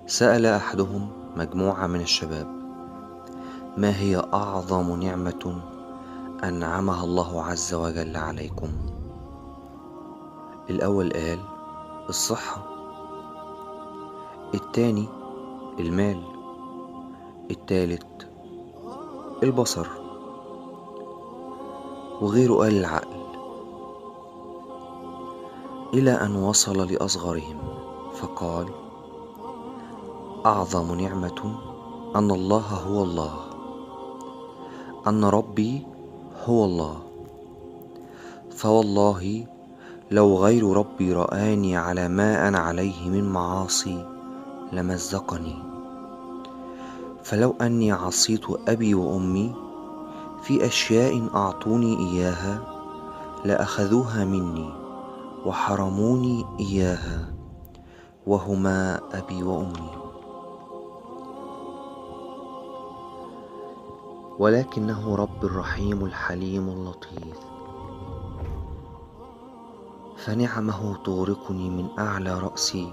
سأل أحدهم مجموعة من الشباب: ما هي أعظم نعمة أنعمها الله عز وجل عليكم؟ الأول قال: الصحة. التاني: المال. التالت: البصر. وغيره قال: العقل. إلى أن وصل لأصغرهم فقال: أعظم نعمة أن الله هو الله، أن ربي هو الله، فوالله لو غير ربي رآني على ما أنا عليه من معاصي لمزقني، فلو أني عصيت أبي وأمي في أشياء أعطوني إياها لأخذوها مني وحرموني إياها، وهما أبي وأمي. ولكنه رب الرحيم الحليم اللطيف، فنعمه تغرقني من أعلى رأسي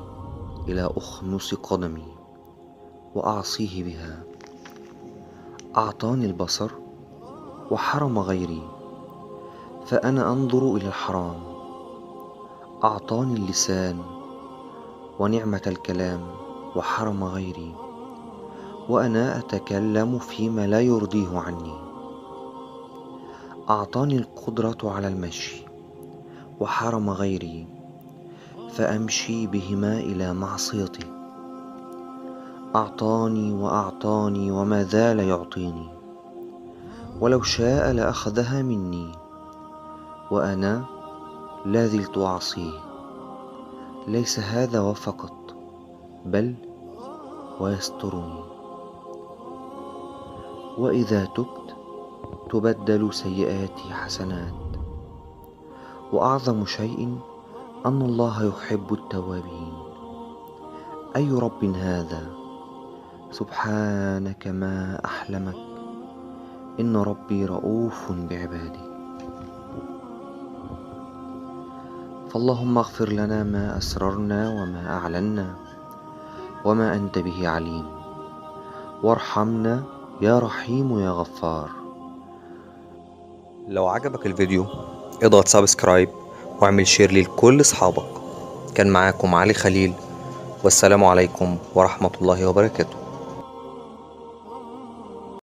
إلى أخمص قدمي وأعصيه بها. أعطاني البصر وحرم غيري فأنا أنظر إلى الحرام. أعطاني اللسان ونعمة الكلام وحرم غيري وأنا أتكلم فيما لا يرضيه عني. أعطاني القدرة على المشي وحرم غيري فأمشي بهما إلى معصيته. أعطاني وأعطاني وما زال يعطيني، ولو شاء لأخذها مني وأنا لا زلت أعصيه. ليس هذا وفقط، بل ويسترني، وإذا تبت تبدل سيئاتي حسنات. وأعظم شيء أن الله يحب التوابين. أي رب هذا؟ سبحانك ما أحلمك، إن ربي رؤوف بعباده. فاللهم اغفر لنا ما أسررنا وما أعلنا وما أنت به عليم، وارحمنا يا رحيم يا غفار. لو عجبك الفيديو اضغط سبسكرايب واعمل شير ليه لكل اصحابك. كان معاكم علي خليل، والسلام عليكم ورحمة الله وبركاته.